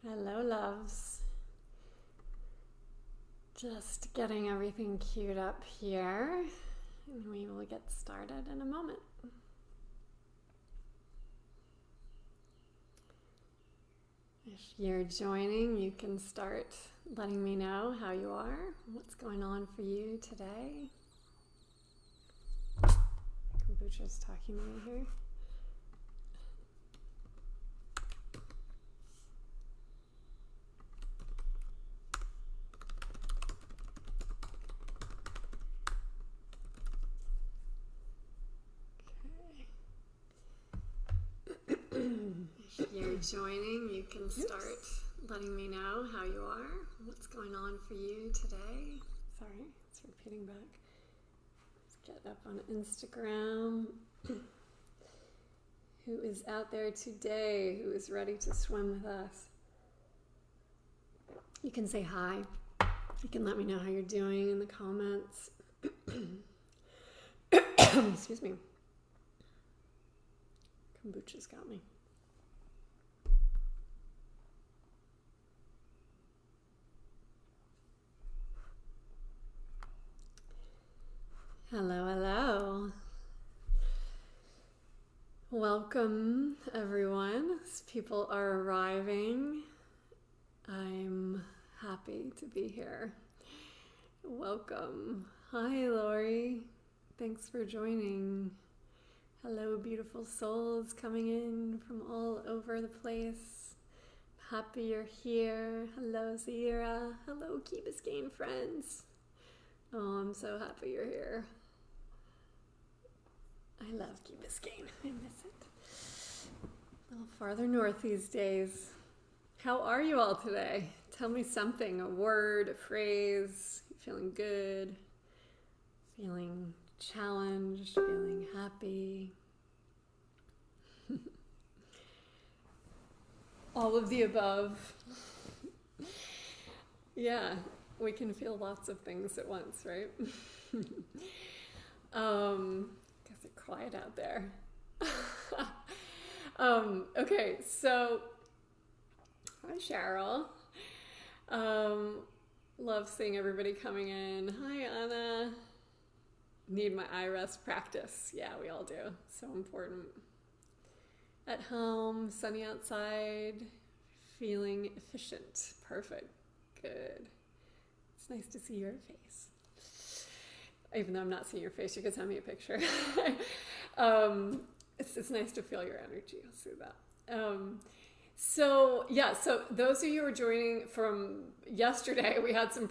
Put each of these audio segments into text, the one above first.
Hello, loves. Just getting everything queued up here, and we will get started in a moment. If you're joining, you can start letting me know how you are, what's going on for you today. Kombucha's talking to me here. If you're joining, you can start letting me know how you are, what's going on for you today. Sorry, it's repeating back. Let's get up on Instagram. Who is out there today? Who is ready to swim with us? You can say hi. You can let me know how you're doing in the comments. Excuse me. Kombucha's got me. Hello, hello. Welcome, everyone. As people are arriving, I'm happy to be here. Welcome. Hi, Lori. Thanks for joining. Hello, beautiful souls coming in from all over the place. Happy you're here. Hello, Zira. Hello, Key Biscayne friends. Oh, I'm so happy you're here. I love Key Biscayne. I miss it. A little farther north these days. How are you all today? Tell me something, a word, a phrase. Feeling good? Feeling challenged? Feeling happy? All of the above. Yeah, we can feel lots of things at once, right? Guess it's quiet out there. Okay, so hi, Cheryl. Love seeing everybody coming in. Hi, Anna. Need my iRest practice. Yeah, we all do. So important. At home, sunny outside, feeling efficient. Perfect. Good. It's nice to see your face. Even though I'm not seeing your face, you can send me a picture. It's nice to feel your energy. I'll say that. So those of you who are joining from yesterday, we had some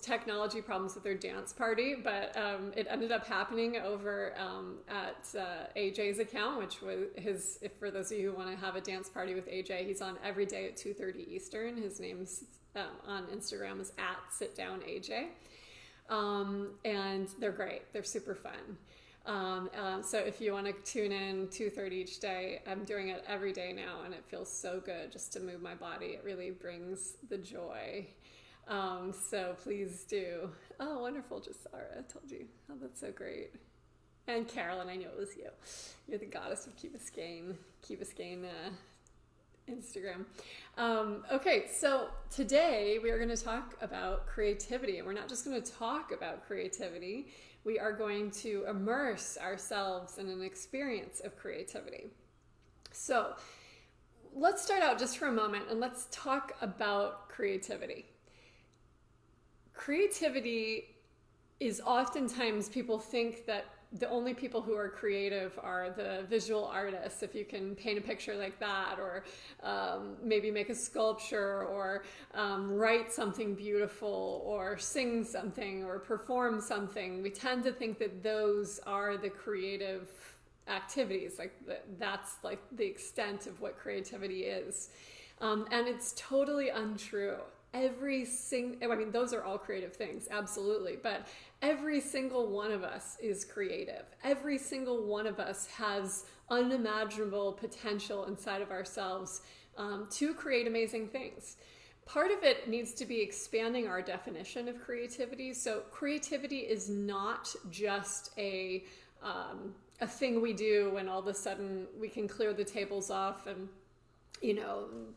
technology problems with their dance party, but it ended up happening over at AJ's account, which was for those of you who want to have a dance party with AJ, he's on every day at 2:30 Eastern. His name's on Instagram is @SitDownAJ. And they're great. They're super fun. So if you want to tune in 2:30 each day, I'm doing it every day now, and it feels so good just to move my body. It really brings the joy. So please do. Oh, wonderful, Jasara. I told you. Oh, that's so great. And Carolyn, I know it was you. You're the goddess of Key Biscayne Instagram. Okay, so today we are going to talk about creativity, and we're not just going to talk about creativity. We are going to immerse ourselves in an experience of creativity. So let's start out just for a moment and let's talk about creativity. Creativity is oftentimes people think that the only people who are creative are the visual artists, if you can paint a picture like that, or maybe make a sculpture, or write something beautiful, or sing something, or perform something. We tend to think that those are the creative activities, that's like the extent of what creativity is. And it's totally untrue. Those are all creative things, absolutely, but every single one of us is creative. Every single one of us has unimaginable potential inside of ourselves to create amazing things. Part of it needs to be expanding our definition of creativity. So creativity is not just a thing we do when all of a sudden we can clear the tables off and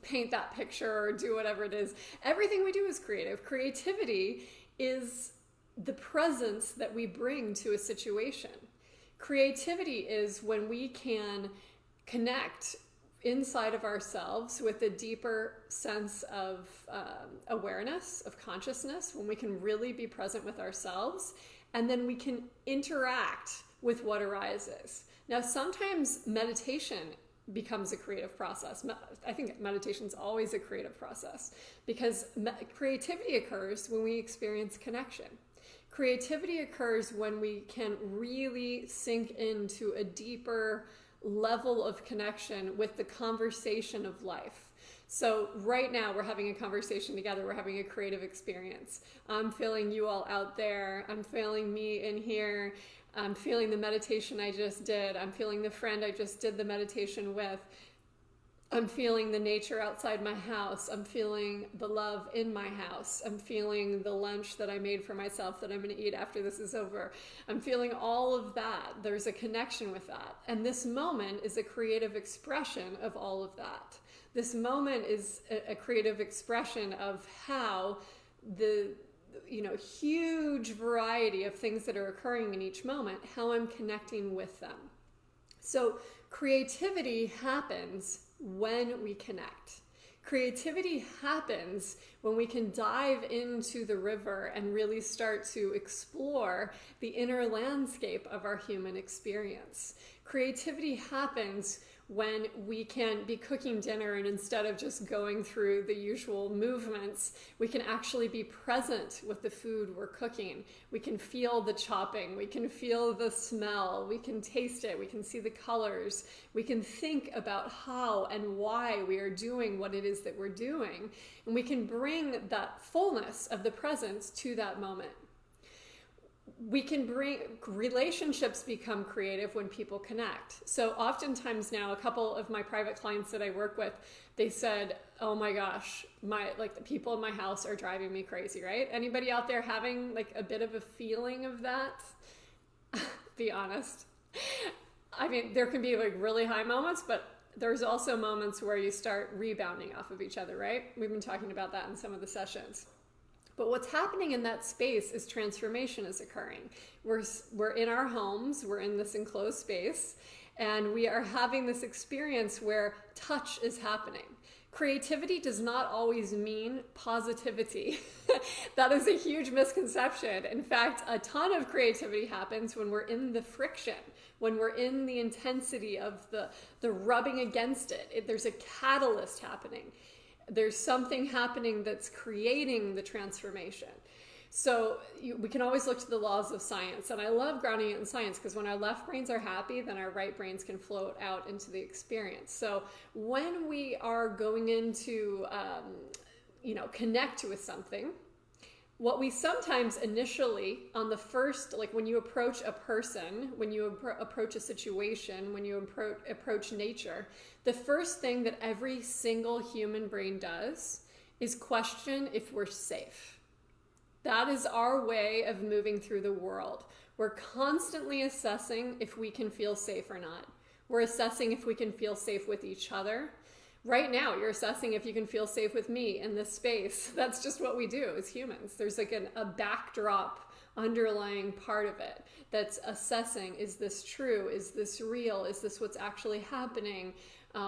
paint that picture or do whatever it is. Everything we do is creative. Creativity is the presence that we bring to a situation. Creativity is when we can connect inside of ourselves with a deeper sense of awareness, of consciousness, when we can really be present with ourselves, and then we can interact with what arises. Now, sometimes meditation becomes a creative process. I think meditation is always a creative process, because creativity occurs when we experience connection. Creativity occurs when we can really sink into a deeper level of connection with the conversation of life. So right now we're having a conversation together. We're having a creative experience. I'm feeling you all out there. I'm feeling me in here. I'm feeling the meditation I just did. I'm feeling the friend I just did the meditation with. I'm feeling the nature outside my house. I'm feeling the love in my house. I'm feeling the lunch that I made for myself that I'm going to eat after this is over. I'm feeling all of that. There's a connection with that. And this moment is a creative expression of all of that. This moment is a creative expression of how the huge variety of things that are occurring in each moment, how I'm connecting with them. So creativity happens when we connect. Creativity happens when we can dive into the river and really start to explore the inner landscape of our human experience. Creativity happens when we can be cooking dinner, and instead of just going through the usual movements, we can actually be present with the food we're cooking. We can feel the chopping, we can feel the smell, we can taste it, we can see the colors, we can think about how and why we are doing what it is that we're doing, and we can bring that fullness of the presence to that moment. We can bring relationships become creative when people connect. So oftentimes now, a couple of my private clients that I work with, they said, oh my gosh, the people in my house are driving me crazy, right? Anybody out there having a bit of a feeling of that? Be honest. I mean, there can be really high moments, but there's also moments where you start rebounding off of each other, right? We've been talking about that in some of the sessions. But what's happening in that space is transformation is occurring. We're in our homes, we're in this enclosed space, and we are having this experience where touch is happening. Creativity does not always mean positivity. That is a huge misconception. In fact, a ton of creativity happens when we're in the friction, when we're in the intensity of the rubbing against it. There's a catalyst happening. There's something happening that's creating the transformation. So we can always look to the laws of science. And I love grounding it in science, because when our left brains are happy, then our right brains can float out into the experience. So when we are going into, connect with something, what we sometimes initially on the first, when you approach a person, when you approach a situation, when you approach nature, the first thing that every single human brain does is question if we're safe. That is our way of moving through the world. We're constantly assessing if we can feel safe or not. We're assessing if we can feel safe with each other. Right now, you're assessing if you can feel safe with me in this space. That's just what we do as humans. There's a backdrop underlying part of it that's assessing, is this true? Is this real? Is this what's actually happening?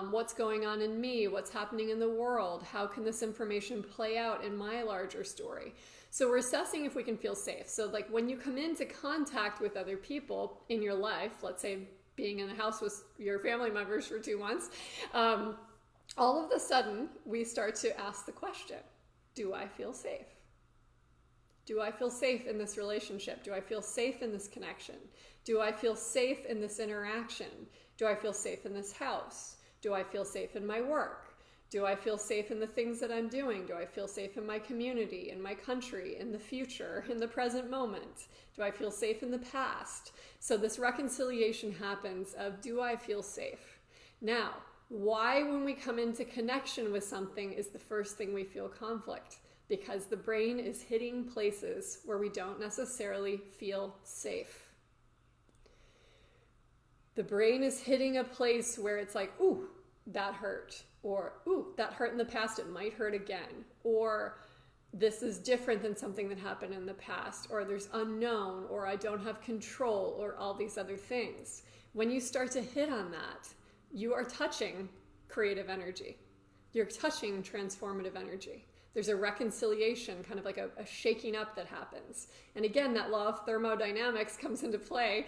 What's going on in me? What's happening in the world? How can this information play out in my larger story? So we're assessing if we can feel safe. So when you come into contact with other people in your life, let's say being in the house with your family members for 2 months, all of a sudden, we start to ask the question, do I feel safe? Do I feel safe in this relationship? Do I feel safe in this connection? Do I feel safe in this interaction? Do I feel safe in this house? Do I feel safe in my work? Do I feel safe in the things that I'm doing? Do I feel safe in my community, in my country, in the future, in the present moment? Do I feel safe in the past? So this reconciliation happens of, do I feel safe? Now, why when we come into connection with something is the first thing we feel conflict? Because the brain is hitting places where we don't necessarily feel safe. The brain is hitting a place where it's like, ooh, that hurt. or, ooh, that hurt in the past, it might hurt again, or this is different than something that happened in the past, or there's unknown, or I don't have control, or all these other things. When you start to hit on that, you are touching creative energy. You're touching transformative energy. There's a reconciliation, kind of like a shaking up that happens. And again, that law of thermodynamics comes into play.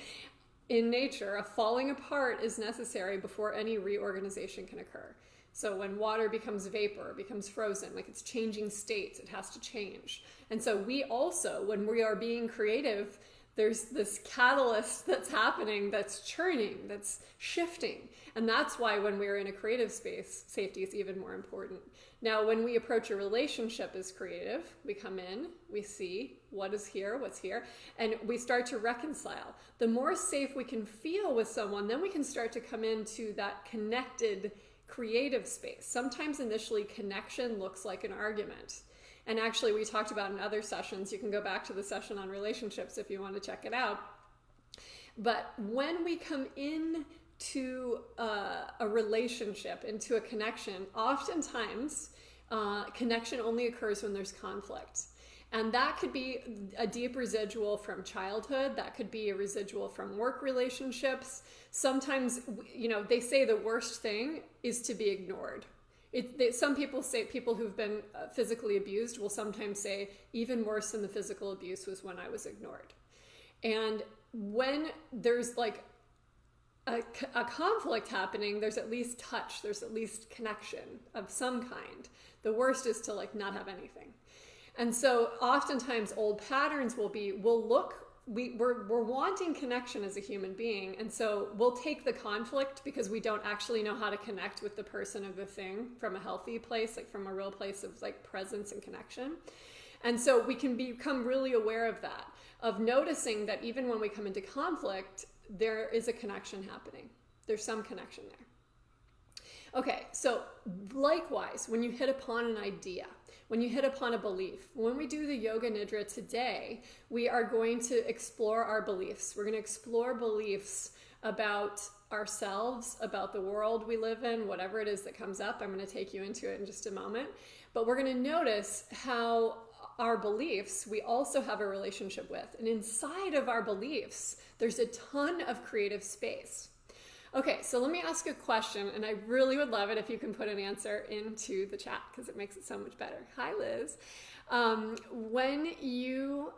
In nature, a falling apart is necessary before any reorganization can occur. So when water becomes vapor, becomes frozen, like it's changing states, it has to change. And so we also, when we are being creative, there's this catalyst that's happening, that's churning, that's shifting. And that's why when we're in a creative space, safety is even more important. Now, when we approach a relationship as creative, we come in, we see what is here, what's here, and we start to reconcile. The more safe we can feel with someone, then we can start to come into that connected creative space. Sometimes initially connection looks like an argument. And actually we talked about in other sessions, you can go back to the session on relationships if you want to check it out. But when we come in to a relationship, into a connection, oftentimes connection only occurs when there's conflict. And that could be a deep residual from childhood. That could be a residual from work relationships. Sometimes, they say the worst thing is to be ignored. Some people say, people who've been physically abused will sometimes say, even worse than the physical abuse was when I was ignored. And when there's like a conflict happening, there's at least touch, there's at least connection of some kind. The worst is to like not have anything. And so oftentimes old patterns we're wanting connection as a human being. And so we'll take the conflict because we don't actually know how to connect with the person or the thing from a healthy place, like from a real place of like presence and connection. And so we can become really aware of that, of noticing that even when we come into conflict, there is a connection happening. There's some connection there. Okay, so likewise, when you hit upon an idea, when you hit upon a belief, when we do the Yoga Nidra today, we are going to explore our beliefs. We're going to explore beliefs about ourselves, about the world we live in, whatever it is that comes up. I'm going to take you into it in just a moment. But we're going to notice how our beliefs we also have a relationship with. And inside of our beliefs, there's a ton of creative space. Okay, so let me ask a question, and I really would love it if you can put an answer into the chat because it makes it so much better. Hi, Liz. When you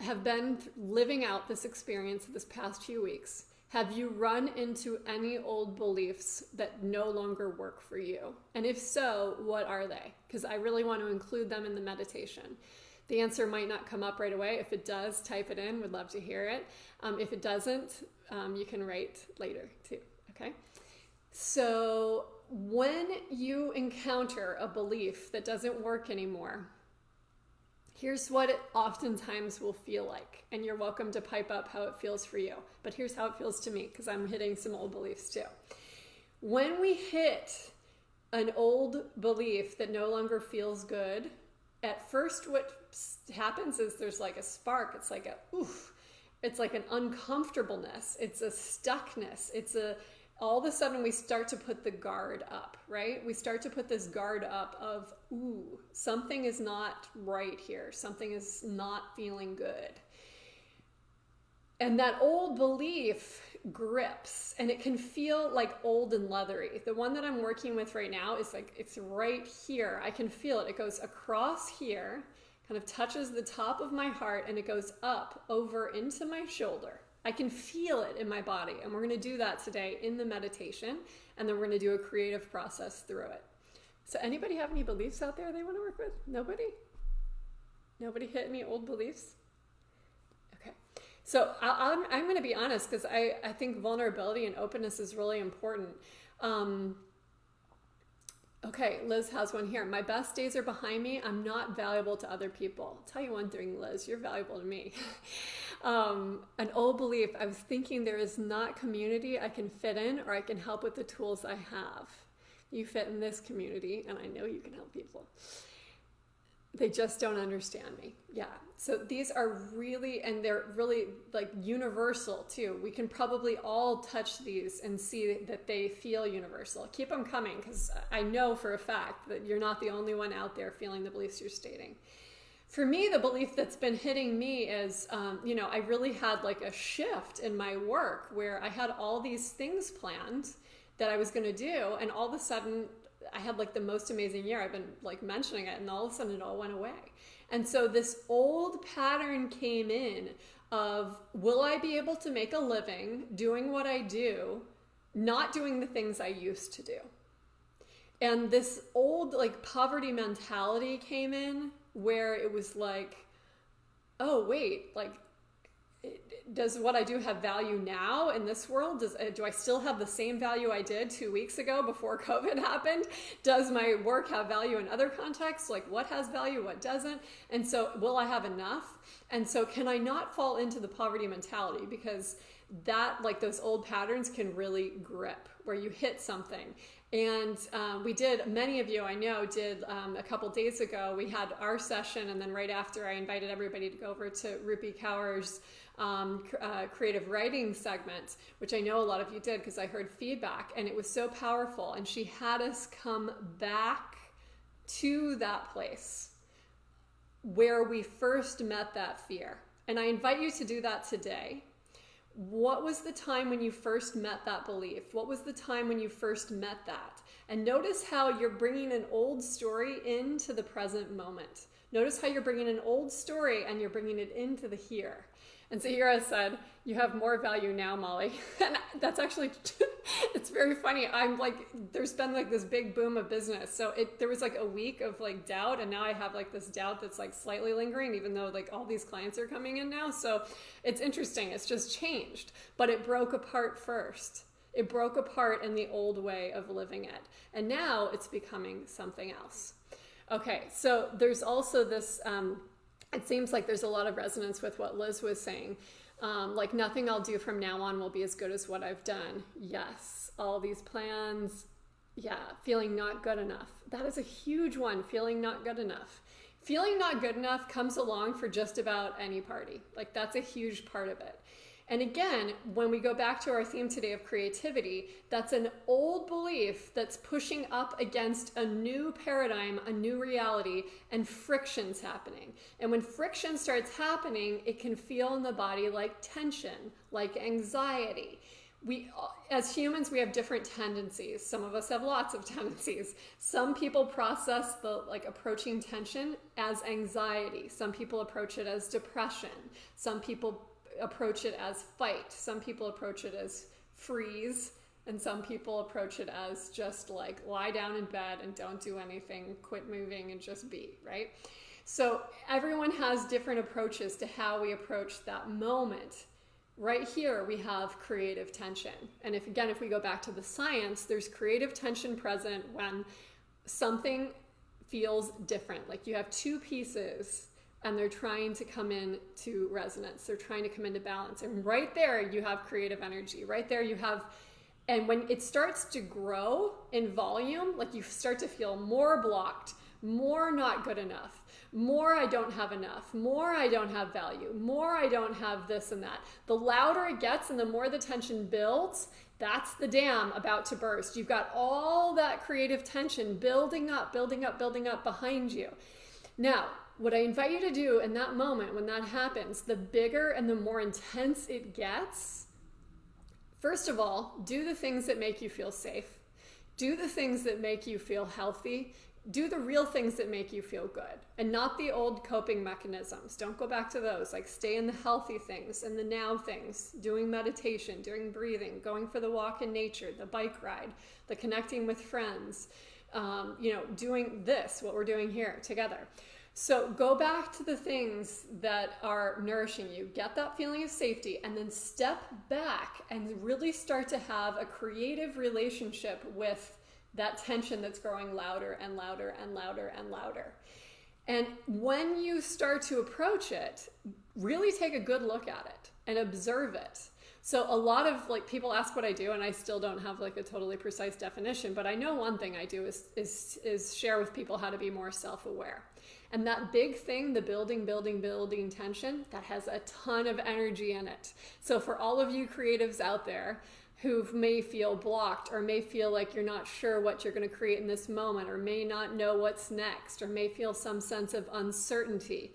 have been living out this experience this past few weeks, have you run into any old beliefs that no longer work for you? And if so, what are they? Because I really want to include them in the meditation. The answer might not come up right away. If it does, type it in. Would love to hear it. If it doesn't, you can write later too, okay? So when you encounter a belief that doesn't work anymore, here's what it oftentimes will feel like. And you're welcome to pipe up how it feels for you. But here's how it feels to me, because I'm hitting some old beliefs too. When we hit an old belief that no longer feels good, at first what happens is there's like a spark. It's like a oof. It's like an uncomfortableness. It's a stuckness. All of a sudden we start to put the guard up, right? We start to put this guard up of, ooh, something is not right here. Something is not feeling good. And that old belief grips, and it can feel like old and leathery. The one that I'm working with right now is like, it's right here. I can feel it. It goes across here, kind of touches the top of my heart, and it goes up over into my shoulder. I can feel it in my body, and we're going to do that today in the meditation, and then we're going to do a creative process through it. So anybody have any beliefs out there they want to work with? Nobody? Nobody hit any old beliefs? Okay. So I'm going to be honest, because I think vulnerability and openness is really important. Okay, Liz has one here. My best days are behind me. I'm not valuable to other people. I'll tell you one thing, Liz, you're valuable to me. An old belief, I was thinking there is not community I can fit in, or I can help with the tools I have. You fit in this community, and I know you can help people. They just don't understand me. Yeah. So these are really, and they're really like universal too. We can probably all touch these and see that they feel universal. Keep them coming, because I know for a fact that you're not the only one out there feeling the beliefs you're stating. For me, the belief that's been hitting me is, I really had like a shift in my work where I had all these things planned that I was going to do. And all of a sudden I had like the most amazing year. I've been like mentioning it, and all of a sudden it all went away. And so this old pattern came in of, will I be able to make a living doing what I do, not doing the things I used to do? And this old like poverty mentality came in, where it was like, oh wait, like, does what I do have value now in this world? Do I still have the same value I did 2 weeks ago before COVID happened? Does my work have value in other contexts? Like, what has value, what doesn't? And so will I have enough? And so can I not fall into the poverty mentality? Because that, like, those old patterns can really grip, where you hit something. And we did, many of you I know did a couple days ago, we had our session, and then right after I invited everybody to go over to Rupi Kaur's creative writing segment, which I know a lot of you did because I heard feedback, and it was so powerful. And she had us come back to that place where we first met that fear. And I invite you to do that today. What was the time when you first met that belief? What was the time when you first met that? And notice how you're bringing an old story into the present moment. Notice how you're bringing an old story and you're bringing it into the here. And so here I said, you have more value now, Molly. And that's actually, it's very funny. I'm like, there's been like this big boom of business. So there was like a week of like doubt. And now I have like this doubt that's like slightly lingering, even though like all these clients are coming in now. So it's interesting. It's just changed, but it broke apart first. It broke apart in the old way of living it. And now it's becoming something else. Okay. So there's also this, it seems like there's a lot of resonance with what Liz was saying. Like, nothing I'll do from now on will be as good as what I've done. Yes, all these plans. Yeah, feeling not good enough. That is a huge one, feeling not good enough. Feeling not good enough comes along for just about any party. Like, that's a huge part of it. And again, when we go back to our theme today of creativity, that's an old belief that's pushing up against a new paradigm, a new reality, and friction's happening. And when friction starts happening, it can feel in the body like tension, like anxiety. As humans, we have different tendencies. Some of us have lots of tendencies. Some people process the like approaching tension as anxiety. Some people approach it as depression. Some people approach it as fight. Some people approach it as freeze. And some people approach it as just like lie down in bed and don't do anything, quit moving and just be, right? So everyone has different approaches to how we approach that moment. Right here, we have creative tension. And if we go back to the science, there's creative tension present when something feels different. Like you have two pieces and they're trying to come into resonance. They're trying to come into balance. And right there, you have creative energy. Right there, you have, and when it starts to grow in volume, like you start to feel more blocked, more not good enough, more I don't have enough, more I don't have value, more I don't have this and that. The louder it gets and the more the tension builds, that's the dam about to burst. You've got all that creative tension building up, building up, building up behind you. Now, what I invite you to do in that moment when that happens, the bigger and the more intense it gets, first of all, do the things that make you feel safe. Do the things that make you feel healthy. Do the real things that make you feel good and not the old coping mechanisms. Don't go back to those. Like stay in the healthy things and the now things, doing meditation, doing breathing, going for the walk in nature, the bike ride, the connecting with friends, doing this, what we're doing here together. So go back to the things that are nourishing you. Get that feeling of safety and then step back and really start to have a creative relationship with that tension that's growing louder and louder and louder and louder. And when you start to approach it, really take a good look at it and observe it. So a lot of like people ask what I do, and I still don't have like a totally precise definition, but I know one thing I do is share with people how to be more self-aware. And that big thing, the building tension, that has a ton of energy in it. So for all of you creatives out there who may feel blocked, or may feel like you're not sure what you're going to create in this moment, or may not know what's next, or may feel some sense of uncertainty,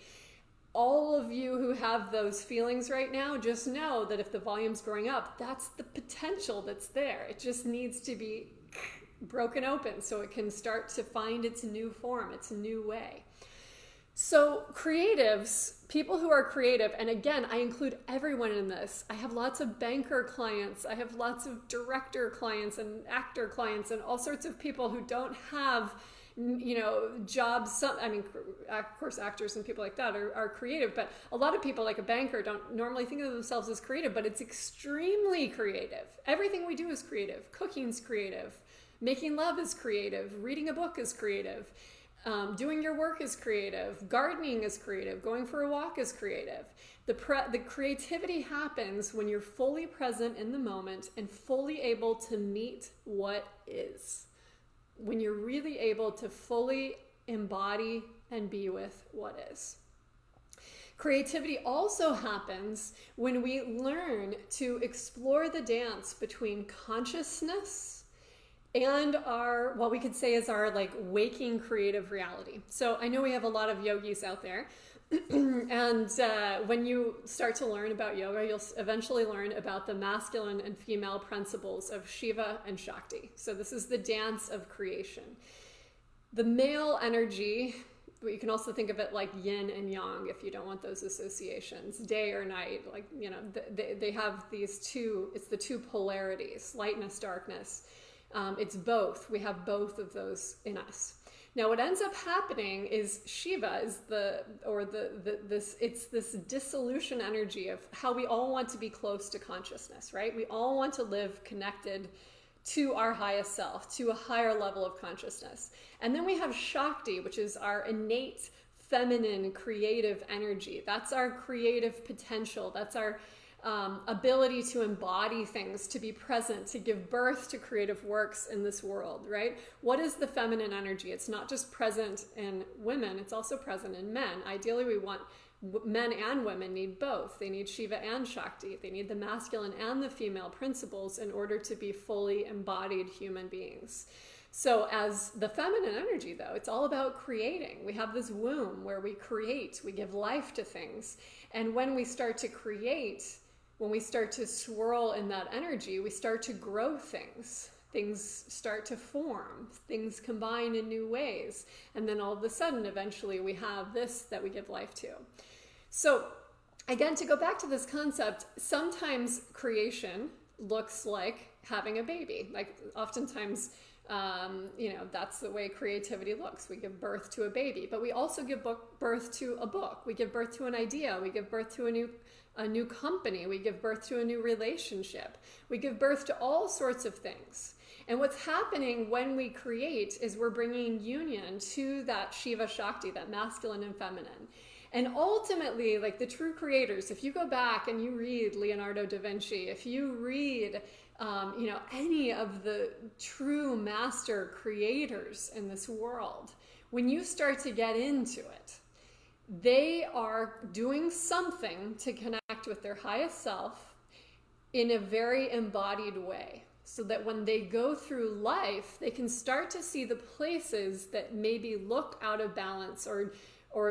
all of you who have those feelings right now, just know that if the volume's growing up, that's the potential that's there. It just needs to be broken open so it can start to find its new form, its new way. So creatives, people who are creative, and again, I include everyone in this. I have lots of banker clients. I have lots of director clients and actor clients and all sorts of people who don't have jobs. Of course, actors and people like that are creative, but a lot of people, like a banker, don't normally think of themselves as creative, but it's extremely creative. Everything we do is creative. Cooking's creative. Making love is creative. Reading a book is creative. Doing your work is creative. Gardening is creative. Going for a walk is creative. The creativity happens when you're fully present in the moment and fully able to meet what is. When you're really able to fully embody and be with what is. Creativity also happens when we learn to explore the dance between consciousness and our, what we could say is our like waking creative reality. So I know we have a lot of yogis out there. And when you start to learn about yoga, you'll eventually learn about the masculine and female principles of Shiva and Shakti. So this is the dance of creation. The male energy, you can also think of it like yin and yang if you don't want those associations, day or night, like, they have these two, it's the two polarities, lightness, darkness. It's both. We have both of those in us. Now, what ends up happening is Shiva is it's this dissolution energy of how we all want to be close to consciousness, right? We all want to live connected to our highest self, to a higher level of consciousness. And then we have Shakti, which is our innate feminine creative energy. That's our creative potential. That's our ability to embody things, to be present, to give birth to creative works in this world, right? What is the feminine energy? It's not just present in women, it's also present in men. Ideally, we want men and women need both. They need Shiva and Shakti. They need the masculine and the female principles in order to be fully embodied human beings. So as the feminine energy, though, it's all about creating. We have this womb where we create, we give life to things. And when we start to create, when we start to swirl in that energy, we start to grow things. Things start to form. Things combine in new ways. And then all of a sudden, eventually, we have this that we give life to. So again, to go back to this concept, sometimes creation looks like having a baby. Like oftentimes, that's the way creativity looks. We give birth to a baby, but we also give birth to a book. We give birth to an idea. We give birth to a new company. We give birth to a new relationship. We give birth to all sorts of things. And what's happening when we create is we're bringing union to that Shiva Shakti, that masculine and feminine. And ultimately, like the true creators, if you go back and you read Leonardo da Vinci, if you read any of the true master creators in this world, when you start to get into it, they are doing something to connect with their highest self in a very embodied way, so that when they go through life, they can start to see the places that maybe look out of balance or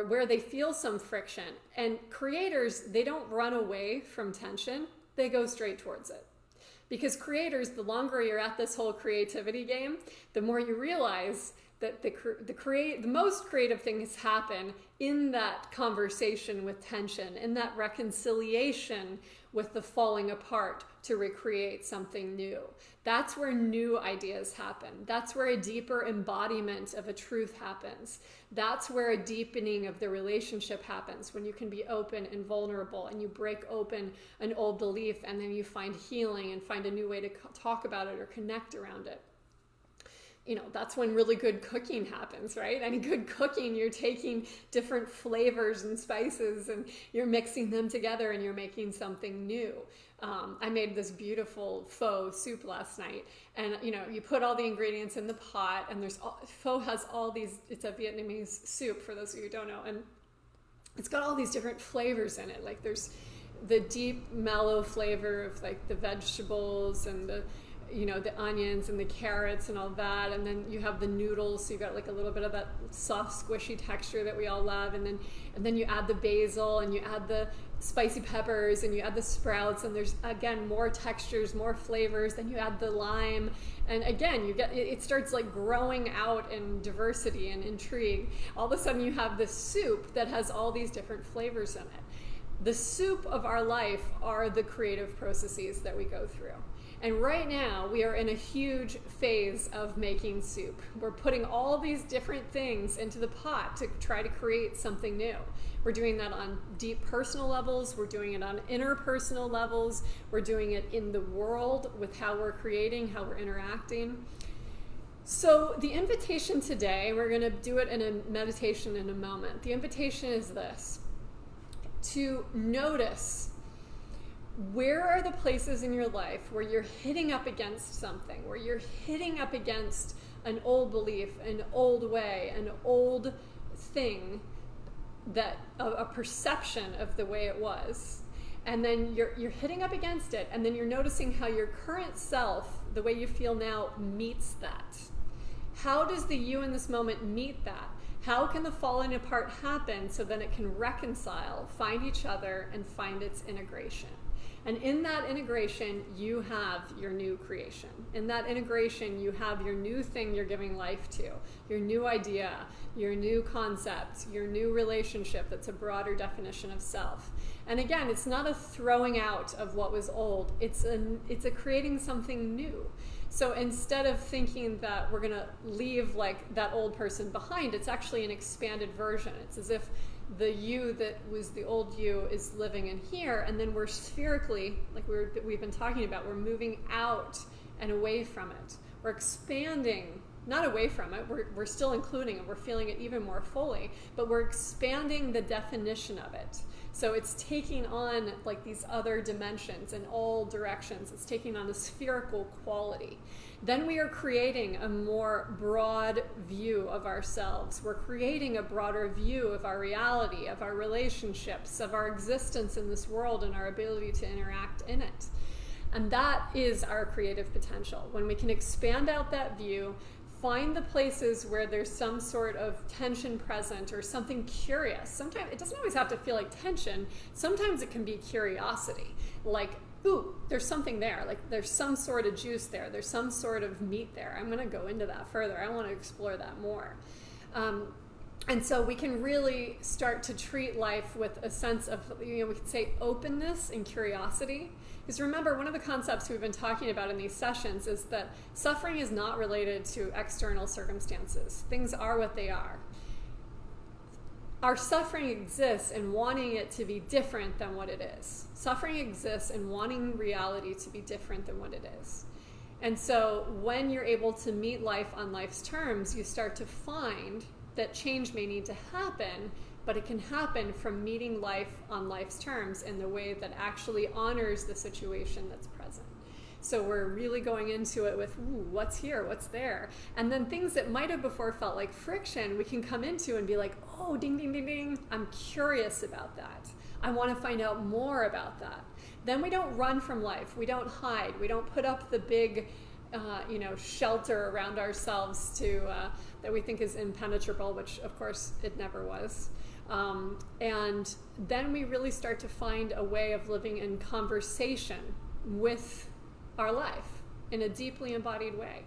where they feel some friction. And creators, they don't run away from tension, they go straight towards it. Because creators, the longer you're at this whole creativity game, the more you realize that the most creative things happen in that conversation with tension, in that reconciliation with the falling apart to recreate something new. That's where new ideas happen. That's where a deeper embodiment of a truth happens. That's where a deepening of the relationship happens, when you can be open and vulnerable and you break open an old belief and then you find healing and find a new way to talk about it or connect around it. That's when really good cooking happens, right? Any good cooking, you're taking different flavors and spices and you're mixing them together and you're making something new. I made this beautiful faux soup last night, and you put all the ingredients in the pot, and pho has all these. It's a Vietnamese soup for those of you who don't know, and it's got all these different flavors in it. Like there's the deep mellow flavor of like the vegetables and the onions and the carrots and all that, and then you have the noodles, so you got like a little bit of that soft squishy texture that we all love, and then you add the basil, and you add the spicy peppers, and you add the sprouts, and there's again more textures, more flavors. Then you add the lime, and again it starts like growing out in diversity and intrigue. All of a sudden you have this soup that has all these different flavors in it. The soup of our life are the creative processes that we go through. And right now, we are in a huge phase of making soup. We're putting all these different things into the pot to try to create something new. We're doing that on deep personal levels. We're doing it on interpersonal levels. We're doing it in the world with how we're creating, how we're interacting. So the invitation today, we're going to do it in a meditation in a moment. The invitation is this: to notice where are the places in your life where you're hitting up against something, where you're hitting up against an old belief, an old way, an old thing, that a perception of the way it was. And then you're hitting up against it, and then you're noticing how your current self, the way you feel now, meets that. How does the you in this moment meet that? How can the falling apart happen so then it can reconcile, find each other, and find its integration? And in that integration, you have your new creation. In that integration, you have your new thing you're giving life to, your new idea, your new concept, your new relationship that's a broader definition of self. And again, it's not a throwing out of what was old. It's a creating something new. So instead of thinking that we're going to leave like that old person behind, it's actually an expanded version. It's as if the you that was the old you is living in here, and then we're spherically, like we've been talking about, we're moving out and away from it. We're expanding, not away from it, we're still including it, we're feeling it even more fully, but we're expanding the definition of it. So it's taking on like these other dimensions in all directions. It's taking on a spherical quality. Then we are creating a more broad view of ourselves. We're creating a broader view of our reality, of our relationships, of our existence in this world, and our ability to interact in it. And that is our creative potential. When we can expand out that view, find the places where there's some sort of tension present or something curious. Sometimes it doesn't always have to feel like tension. Sometimes it can be curiosity, like, ooh, there's something there. Like there's some sort of juice there. There's some sort of meat there. I'm going to go into that further. I want to explore that more. And so we can really start to treat life with a sense of, we could say openness and curiosity. Because remember, one of the concepts we've been talking about in these sessions is that suffering is not related to external circumstances. Things are what they are. Our suffering exists in wanting it to be different than what it is. Suffering exists in wanting reality to be different than what it is. And so when you're able to meet life on life's terms, you start to find that change may need to happen, but it can happen from meeting life on life's terms in the way that actually honors the situation that's present. So we're really going into it with, ooh, what's here, what's there? And then things that might have before felt like friction, we can come into and be like, oh, ding, ding, ding, ding. I'm curious about that. I want to find out more about that. Then we don't run from life. We don't hide. We don't put up the big shelter around ourselves that we think is impenetrable, which of course it never was. And then we really start to find a way of living in conversation with our life in a deeply embodied way.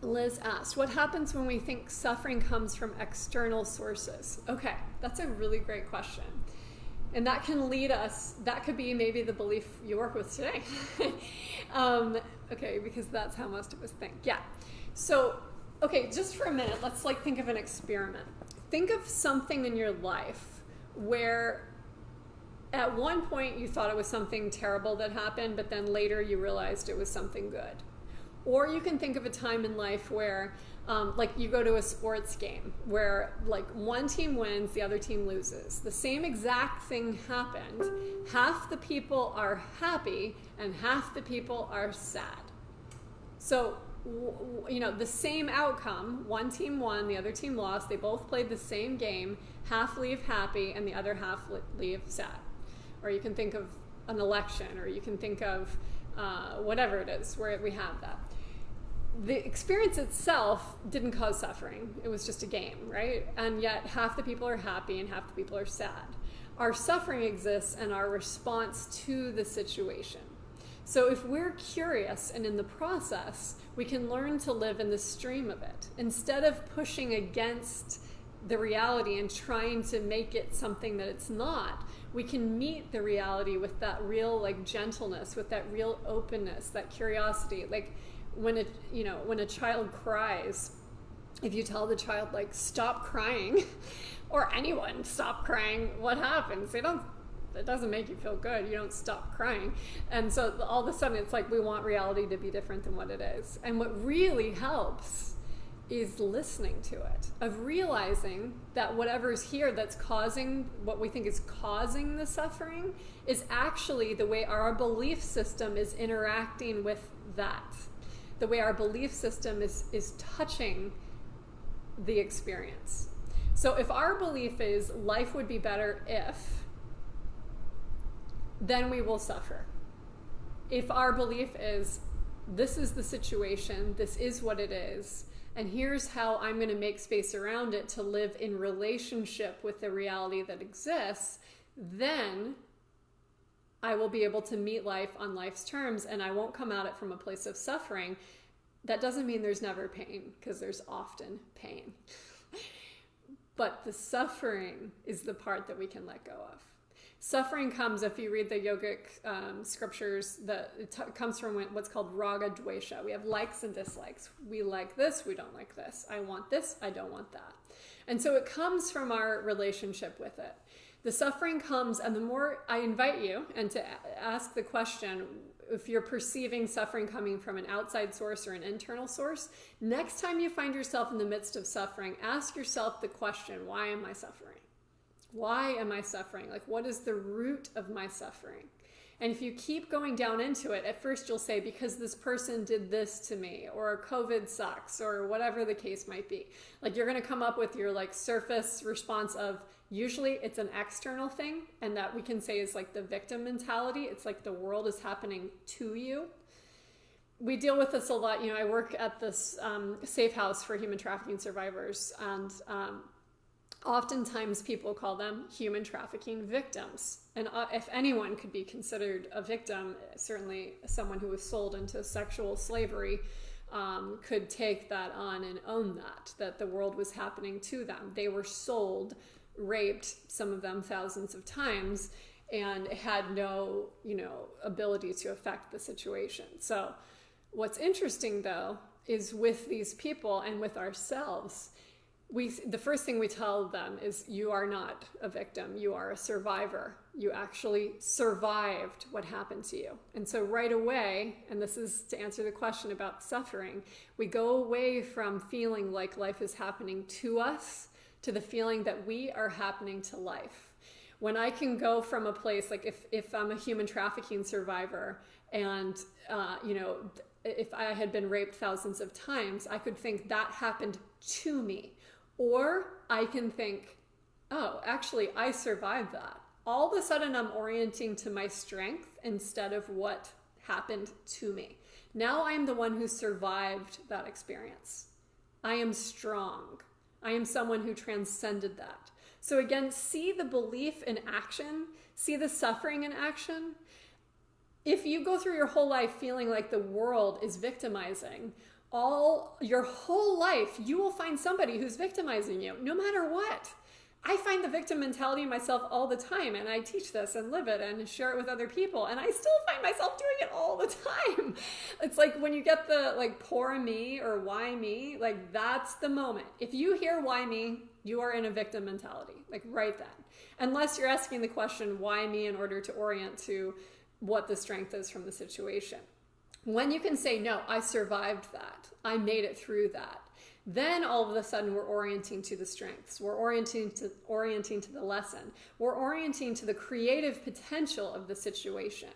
Liz asked, what happens when we think suffering comes from external sources? Okay, that's a really great question. And that can lead us, that could be maybe the belief you work with today. Okay, because that's how most of us think. Yeah. So, okay, just for a minute, let's think of an experiment. Think of something in your life where at one point you thought it was something terrible that happened, but then later you realized it was something good. Or you can think of a time in life where Like you go to a sports game where like one team wins, the other team loses. The same exact thing happened. Half the people are happy and half the people are sad. So, the same outcome, one team won, the other team lost, they both played the same game, half leave happy and the other half leave sad. Or you can think of an election, or you can think of whatever it is where we have that. The experience itself didn't cause suffering. It was just a game, right? And yet half the people are happy and half the people are sad. Our suffering exists in our response to the situation. So if we're curious and in the process, we can learn to live in the stream of it. Instead of pushing against the reality and trying to make it something that it's not, we can meet the reality with that real like gentleness, with that real openness, that curiosity. Like when a child cries, if you tell the child like stop crying, or anyone stop crying, what happens? It doesn't make you feel good. You don't stop crying. And so all of a sudden it's like we want reality to be different than what it is. And what really helps is listening to it, of realizing that whatever's here that's causing what we think is causing the suffering is actually the way our belief system is interacting with that. The way our belief system is touching the experience. So if our belief is life would be better if, then we will suffer. If our belief is this is the situation, this is what it is, and here's how I'm going to make space around it to live in relationship with the reality that exists, then I will be able to meet life on life's terms and I won't come at it from a place of suffering. That doesn't mean there's never pain, because there's often pain. But the suffering is the part that we can let go of. Suffering comes, if you read the yogic scriptures, it comes from what's called raga dvesha. We have likes and dislikes. We like this, we don't like this. I want this, I don't want that. And so it comes from our relationship with it. The suffering comes, and the more I invite you and to ask the question, if you're perceiving suffering coming from an outside source or an internal source, next time you find yourself in the midst of suffering, ask yourself the question, why am I suffering? Why am I suffering? Like, what is the root of my suffering? And if you keep going down into it, at first you'll say, because this person did this to me, or COVID sucks, or whatever the case might be. Like, you're going to come up with your like surface response of, usually it's an external thing, and that we can say is like the victim mentality. It's like the world is happening to you. We deal with this a lot. I work at this safe house for human trafficking survivors, and oftentimes people call them human trafficking victims. And if anyone could be considered a victim, certainly someone who was sold into sexual slavery could take that on and own that the world was happening to them. They were sold, raped, some of them thousands of times, and had no, ability to affect the situation. So what's interesting though, is with these people and with ourselves, the first thing we tell them is, you are not a victim, you are a survivor. You actually survived what happened to you. And so right away, and this is to answer the question about suffering, we go away from feeling like life is happening to us to the feeling that we are happening to life. When I can go from a place, like if I'm a human trafficking survivor and, if I had been raped thousands of times, I could think that happened to me. Or I can think, oh, actually, I survived that. All of a sudden, I'm orienting to my strength instead of what happened to me. Now I'm the one who survived that experience. I am strong. I am someone who transcended that. So again, see the belief in action, see the suffering in action. If you go through your whole life feeling like the world is victimizing, your whole life, you will find somebody who's victimizing you, no matter what. I find the victim mentality in myself all the time, and I teach this and live it and share it with other people, and I still find myself doing it all the time. It's like when you get the like poor me or why me, like that's the moment. If you hear why me, you are in a victim mentality, like right then. Unless you're asking the question why me in order to orient to what the strength is from the situation. When you can say, no, I survived that, I made it through that, Then all of a sudden we're orienting to the strengths. We're orienting to the lesson. We're orienting to the creative potential of the situation.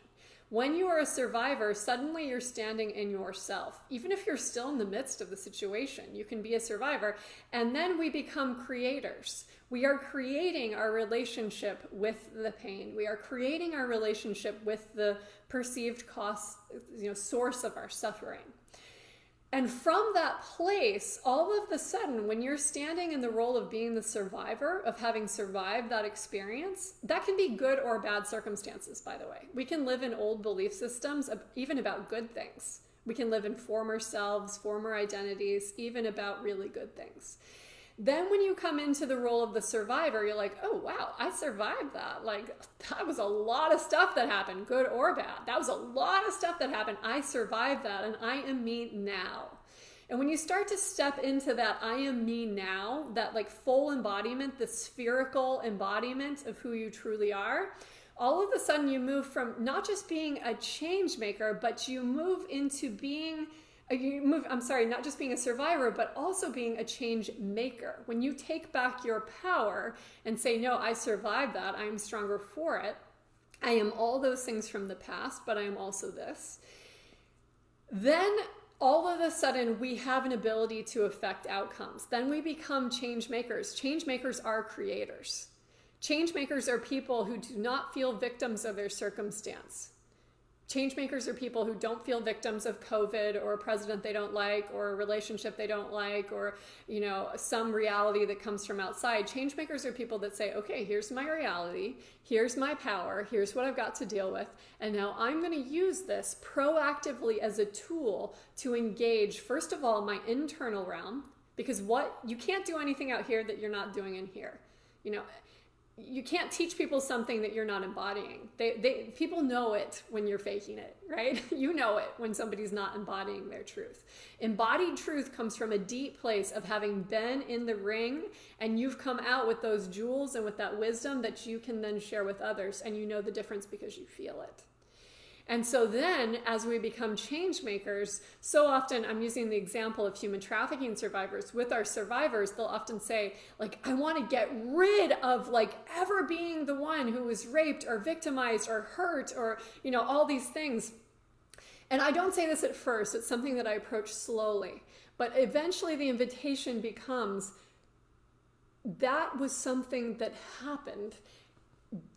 When you are a survivor, suddenly you're standing in yourself. Even if you're still in the midst of the situation, you can be a survivor. And then we become creators. We are creating our relationship with the pain. We are creating our relationship with the perceived cost, source of our suffering. And from that place, all of a sudden, when you're standing in the role of being the survivor, of having survived that experience, that can be good or bad circumstances, by the way. We can live in old belief systems, even about good things. We can live in former selves, former identities, even about really good things. Then when you come into the role of the survivor, you're like, oh, wow, I survived that. Like, that was a lot of stuff that happened, good or bad. That was a lot of stuff that happened. I survived that, and I am me now. And when you start to step into that I am me now, that like full embodiment, the spherical embodiment of who you truly are, all of a sudden you move from not just being a change maker, but you move into being not just being a survivor, but also being a change maker. When you take back your power and say, no, I survived that, I am stronger for it, I am all those things from the past, but I am also this, then all of a sudden we have an ability to affect outcomes. Then we become change makers. Change makers are creators. Change makers are people who do not feel victims of their circumstance. Change makers are people who don't feel victims of COVID or a president they don't like or a relationship they don't like or, some reality that comes from outside. Change makers are people that say, okay, here's my reality, here's my power, here's what I've got to deal with, and now I'm going to use this proactively as a tool to engage, first of all, my internal realm, because you can't do anything out here that you're not doing in here. You can't teach people something that you're not embodying. People know it when you're faking it, right? You know it when somebody's not embodying their truth. Embodied truth comes from a deep place of having been in the ring, and you've come out with those jewels and with that wisdom that you can then share with others, and you know the difference because you feel it. And so then, as we become change makers, so often, I'm using the example of human trafficking survivors. With our survivors, they'll often say, like, I want to get rid of, like, ever being the one who was raped or victimized or hurt or, all these things. And I don't say this at first. It's something that I approach slowly. But eventually the invitation becomes, that was something that happened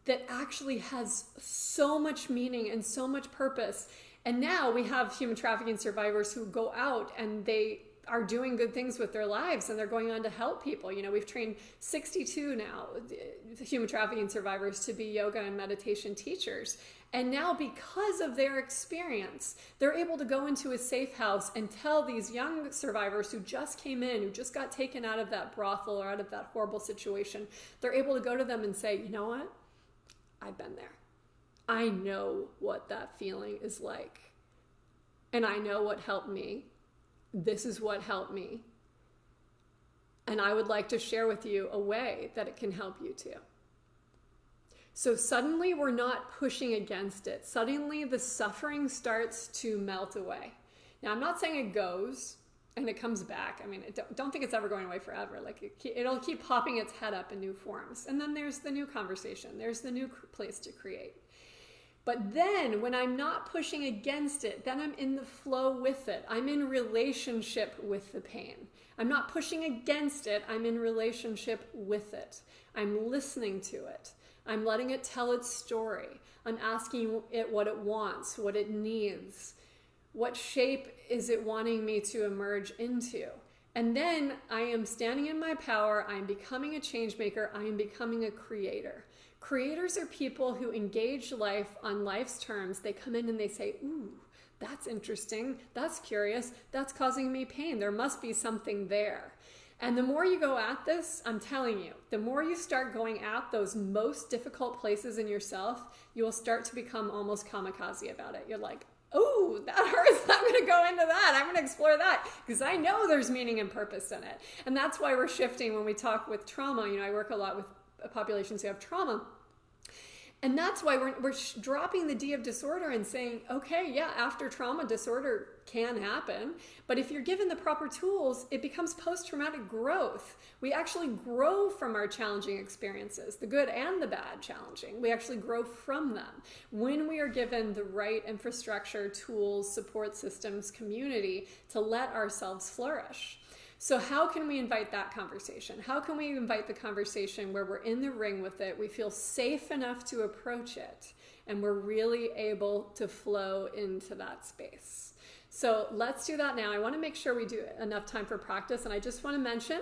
that actually has so much meaning and so much purpose. And now we have human trafficking survivors who go out and they are doing good things with their lives and they're going on to help people. We've trained 62 now human trafficking survivors to be yoga and meditation teachers. And now because of their experience, they're able to go into a safe house and tell these young survivors who just came in, who just got taken out of that brothel or out of that horrible situation, they're able to go to them and say, you know what? I've been there. I know what that feeling is like. And I know what helped me. This is what helped me. And I would like to share with you a way that it can help you too. So suddenly we're not pushing against it. Suddenly the suffering starts to melt away. Now, I'm not saying it goes and it comes back. I mean, don't think it's ever going away forever. Like it'll keep popping its head up in new forms. And then there's the new conversation. There's the new place to create. But then when I'm not pushing against it, then I'm in the flow with it. I'm in relationship with the pain. I'm not pushing against it. I'm in relationship with it. I'm listening to it. I'm letting it tell its story. I'm asking it what it wants, what it needs. What shape is it wanting me to emerge into? And then I am standing in my power. I am becoming a change maker. I am becoming a creator. Creators are people who engage life on life's terms. They come in and they say, ooh, that's interesting. That's curious. That's causing me pain. There must be something there. And the more you go at this, I'm telling you, the more you start going at those most difficult places in yourself, you will start to become almost kamikaze about it. You're like, oh, that hurts. I'm going to go into that. I'm going to explore that because I know there's meaning and purpose in it. And that's why we're shifting when we talk with trauma. I work a lot with populations who have trauma. And that's why we're dropping the D of disorder and saying, okay, yeah, after trauma, disorder can happen. But if you're given the proper tools, it becomes post-traumatic growth. We actually grow from our challenging experiences, the good and the bad challenging. We actually grow from them when we are given the right infrastructure, tools, support systems, community to let ourselves flourish. So how can we invite that conversation? How can we invite the conversation where we're in the ring with it, we feel safe enough to approach it, and we're really able to flow into that space? So let's do that now. I want to make sure we do enough time for practice, and I just want to mention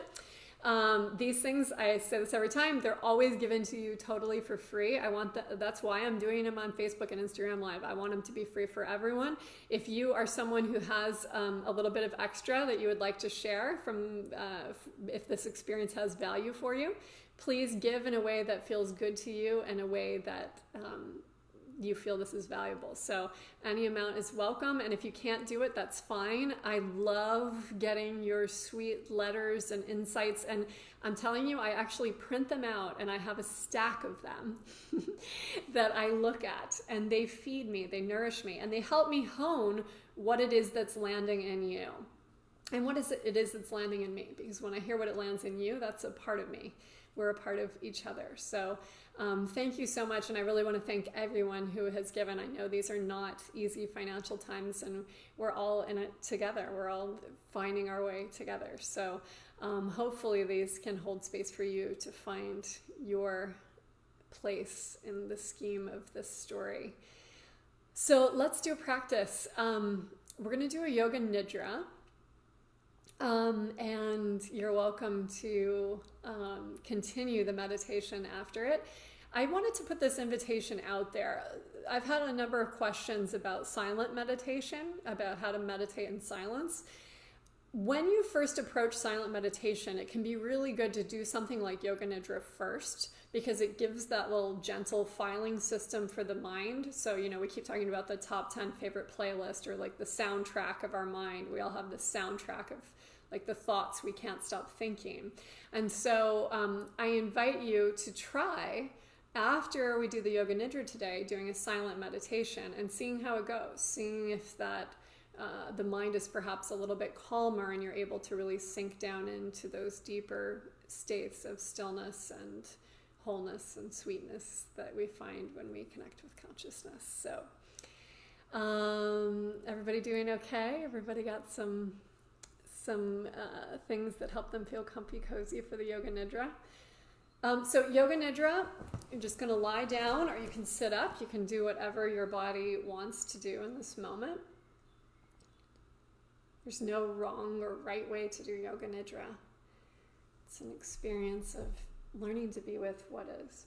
these things, I say this every time, they're always given to you totally for free. That's why I'm doing them on Facebook and Instagram Live. I want them to be free for everyone. If you are someone who has a little bit of extra that you would like to share from, if this experience has value for you, please give in a way that feels good to you, in a way that you feel this is valuable. So any amount is welcome. And if you can't do it, that's fine. I love getting your sweet letters and insights. And I'm telling you, I actually print them out, and I have a stack of them that I look at, and they feed me, they nourish me, and they help me hone what it is that's landing in you. And what is it is that's landing in me? Because when I hear what it lands in you, that's a part of me. We're a part of each other. So thank you so much. And I really want to thank everyone who has given. I know these are not easy financial times, and we're all in it together. We're all finding our way together. So hopefully these can hold space for you to find your place in the scheme of this story. So let's do a practice. We're going to do a yoga nidra. And you're welcome to continue the meditation after it. I wanted to put this invitation out there. I've had a number of questions about silent meditation, about how to meditate in silence. When you first approach silent meditation, it can be really good to do something like Yoga Nidra first, because it gives that little gentle filing system for the mind. So, we keep talking about the top 10 favorite playlist, or like the soundtrack of our mind. We all have the soundtrack of like the thoughts we can't stop thinking. And so I invite you to try, after we do the Yoga Nidra today, doing a silent meditation and seeing how it goes, seeing if that the mind is perhaps a little bit calmer, and you're able to really sink down into those deeper states of stillness and wholeness and sweetness that we find when we connect with consciousness. So everybody doing okay? Everybody got some things that help them feel comfy, cozy for the Yoga Nidra. So Yoga Nidra, you're just going to lie down, or you can sit up. You can do whatever your body wants to do in this moment. There's no wrong or right way to do Yoga Nidra. It's an experience of learning to be with what is.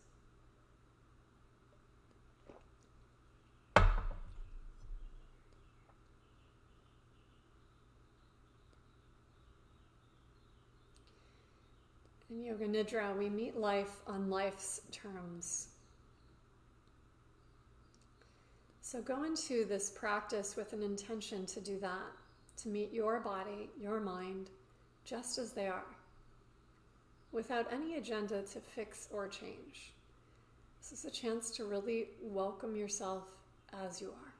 In Yoga Nidra, we meet life on life's terms. So go into this practice with an intention to do that, to meet your body, your mind, just as they are, without any agenda to fix or change. This is a chance to really welcome yourself as you are,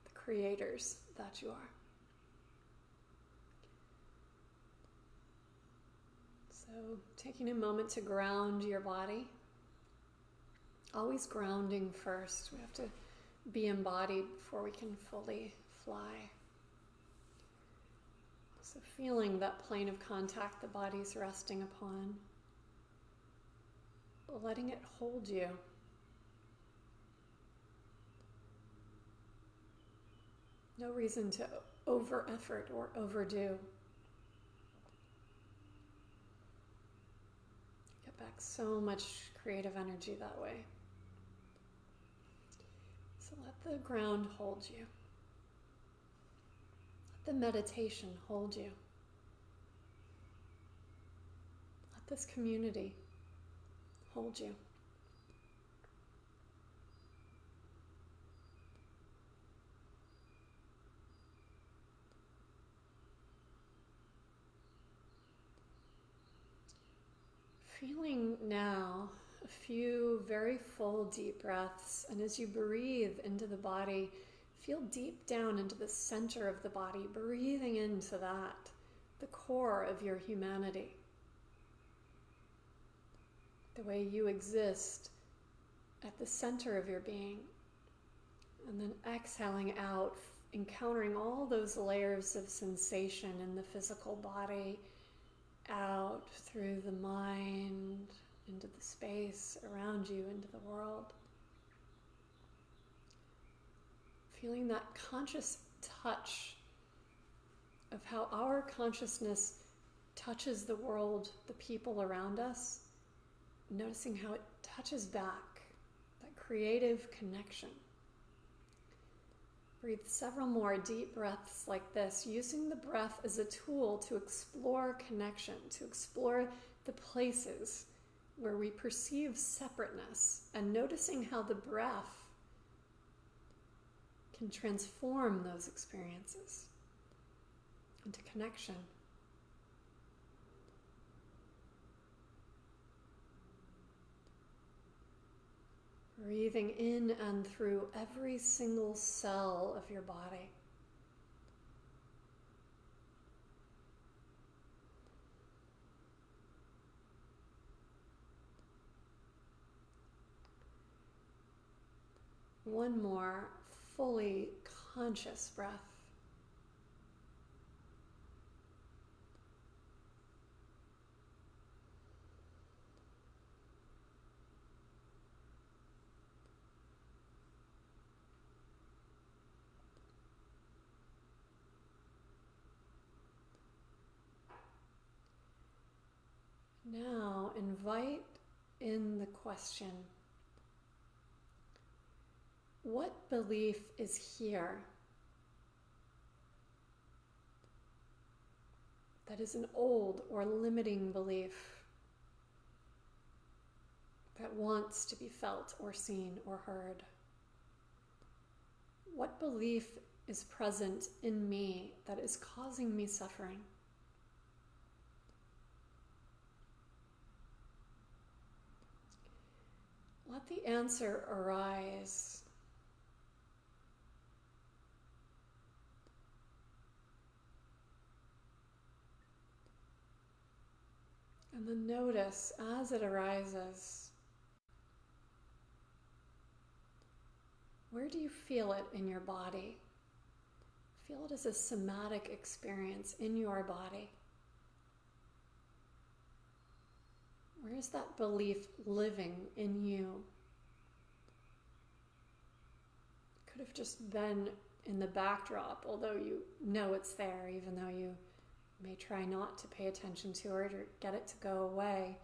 the creators that you are. So taking a moment to ground your body, always grounding first. We have to be embodied before we can fully fly. So feeling that plane of contact the body's resting upon, letting it hold you. No reason to over effort or overdo. Get back so much creative energy that way. So let the ground hold you. Let the meditation hold you. Let this community hold you. Feeling now a few very full, deep breaths. And as you breathe into the body, feel deep down into the center of the body, breathing into that, the core of your humanity. The way you exist at the center of your being. And then exhaling out, encountering all those layers of sensation in the physical body, out through the mind, into the space around you, into the world. Feeling that conscious touch of how our consciousness touches the world, the people around us, noticing how it touches back, that creative connection. Breathe several more deep breaths like this, using the breath as a tool to explore connection, to explore the places where we perceive separateness, and noticing how the breath can transform those experiences into connection. Breathing in and through every single cell of your body. One more fully conscious breath. Now invite in the question, what belief is here that is an old or limiting belief that wants to be felt or seen or heard? What belief is present in me that is causing me suffering? Let the answer arise. And then notice as it arises, where do you feel it in your body? Feel it as a somatic experience in your body. Where is that belief living in you? Could have just been in the backdrop, although you know it's there, even though you may try not to pay attention to it or get it to go away.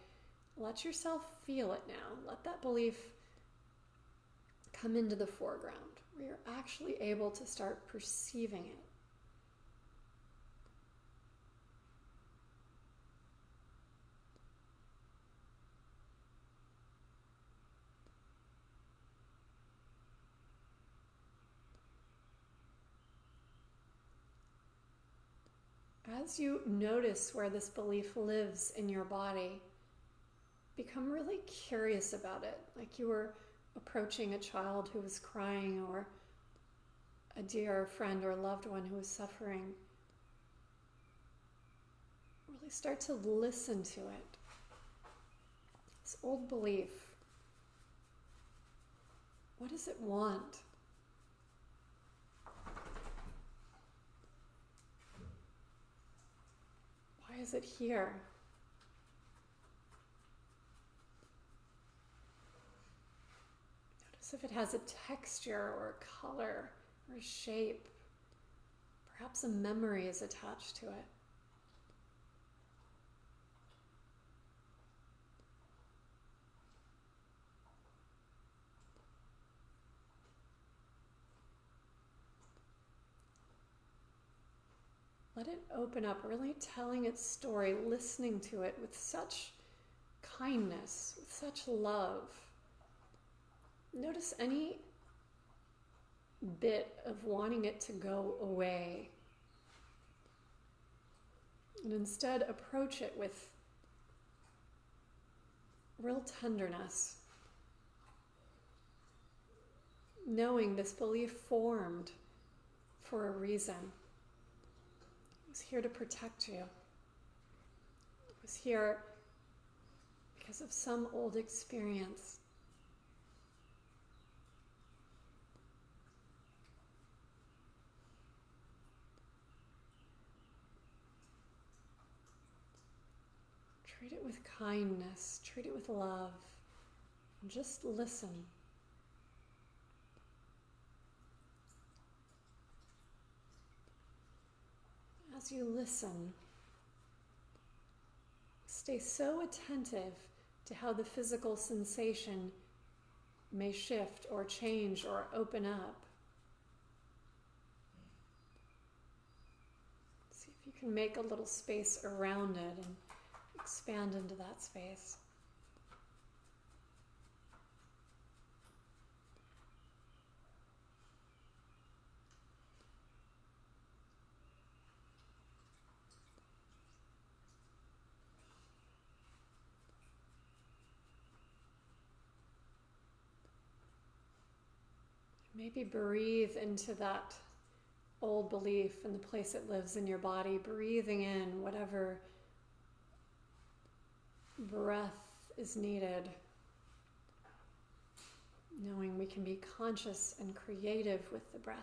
Let yourself feel it now. Let that belief come into the foreground, where you're actually able to start perceiving it. As you notice where this belief lives in your body, become really curious about it, like you were approaching a child who was crying or a dear friend or loved one who was suffering. Really start to listen to it. This old belief, what does it want? Why is it here? Notice if it has a texture or a color or a shape. Perhaps a memory is attached to it. Let it open up, really telling its story, listening to it with such kindness, with such love. Notice any bit of wanting it to go away. And instead approach it with real tenderness, knowing this belief formed for a reason. It was here to protect you. It was here because of some old experience. Treat it with kindness, treat it with love, and just listen. As you listen, stay so attentive to how the physical sensation may shift or change or open up. See if you can make a little space around it and expand into that space. Maybe breathe into that old belief and the place it lives in your body, breathing in whatever breath is needed, knowing we can be conscious and creative with the breath.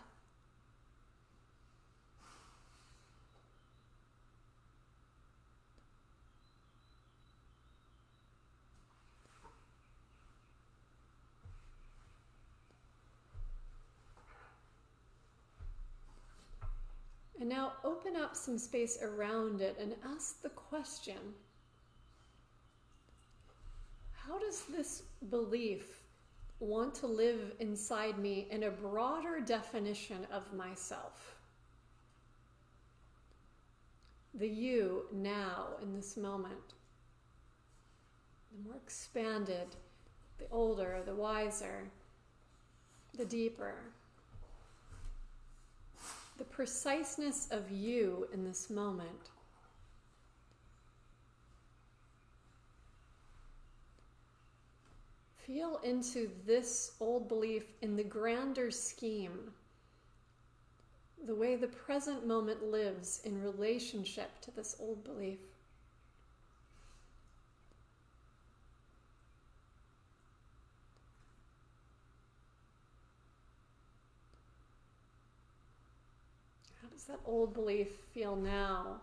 And now open up some space around it and ask the question, how does this belief want to live inside me in a broader definition of myself? The you now in this moment. The more expanded, the older, the wiser, the deeper. The preciseness of you in this moment. Feel into this old belief in the grander scheme, the way the present moment lives in relationship to this old belief. How does that old belief feel now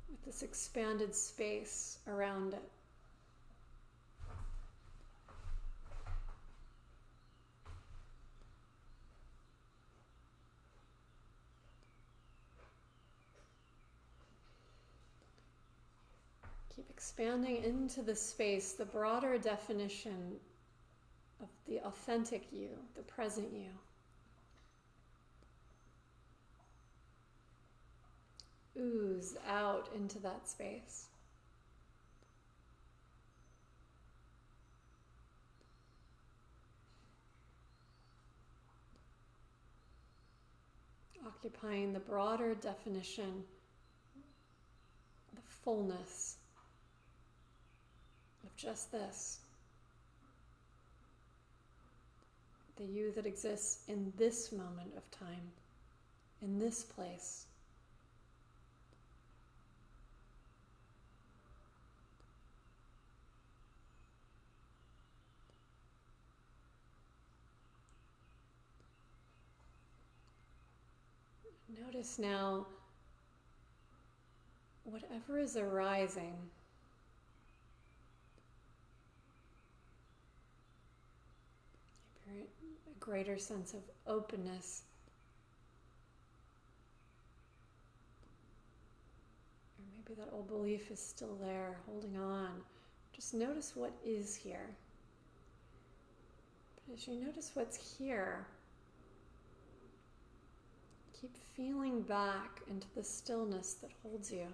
with this expanded space around it? Keep expanding into the space, the broader definition of the authentic you, the present you. Ooze out into that space. Occupying the broader definition, the fullness of just this. The you that exists in this moment of time, in this place. Notice now whatever is arising. A greater sense of openness. Or maybe that old belief is still there, holding on. Just notice what is here. But as you notice what's here, keep feeling back into the stillness that holds you,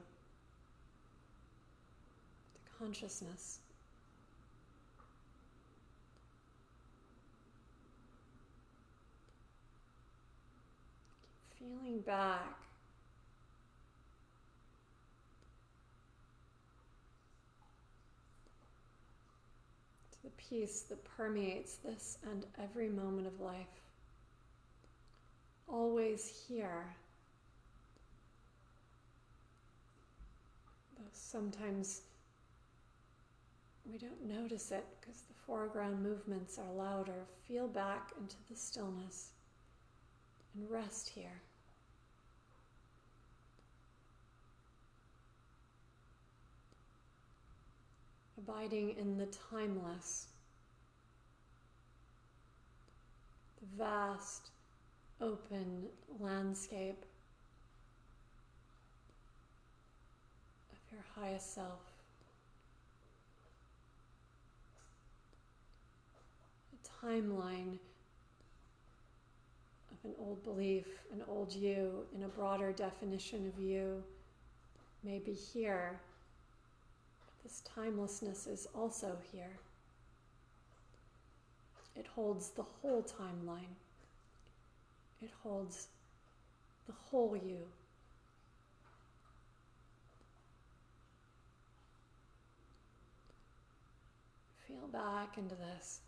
the consciousness. Keep feeling back. the peace that permeates this and every moment of life. Always here. Though sometimes we don't notice it because the foreground movements are louder. Feel back into the stillness and rest here. Abiding in the timeless, the vast, open landscape of your highest self. A timeline of an old belief, an old you, in a broader definition of you may be here. This timelessness is also here. It holds the whole timeline. It holds the whole you. Feel back into this.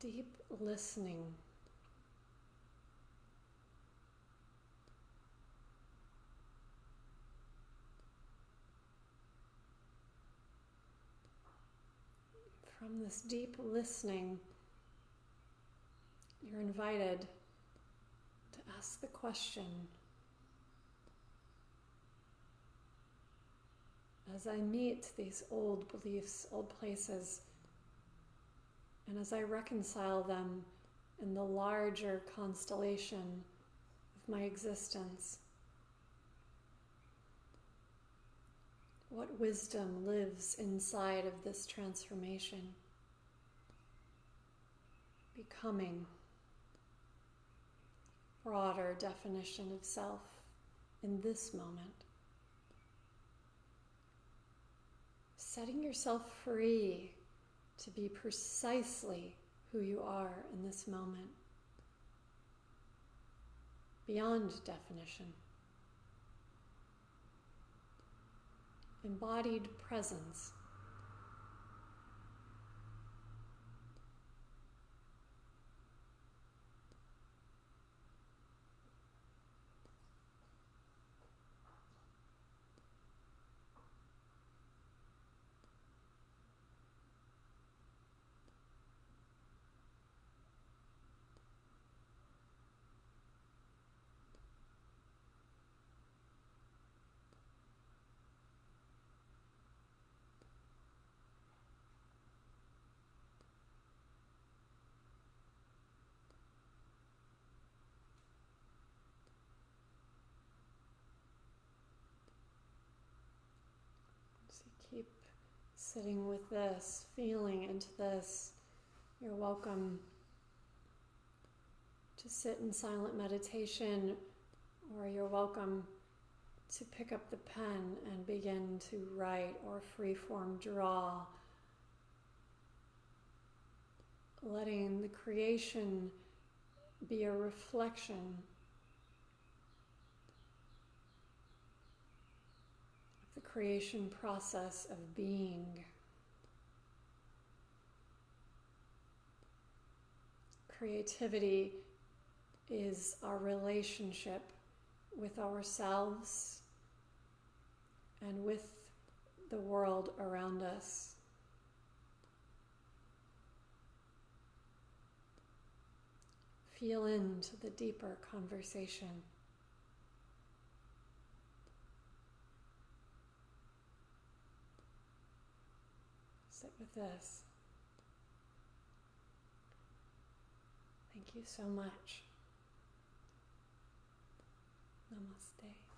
The deep listening. From this deep listening, you're invited to ask the question, as I meet these old beliefs, old places, and as I reconcile them in the larger constellation of my existence, what wisdom lives inside of this transformation? Becoming, broader definition of self in this moment. Setting yourself free to be precisely who you are in this moment, beyond definition. Embodied presence. So keep sitting with this, feeling into this. You're welcome to sit in silent meditation, or you're welcome to pick up the pen and begin to write or freeform draw, letting the creation be a reflection of the creation process of being. Creativity is our relationship with ourselves and with the world around us. Feel into the deeper conversation. Sit with this. Thank you so much. Namaste.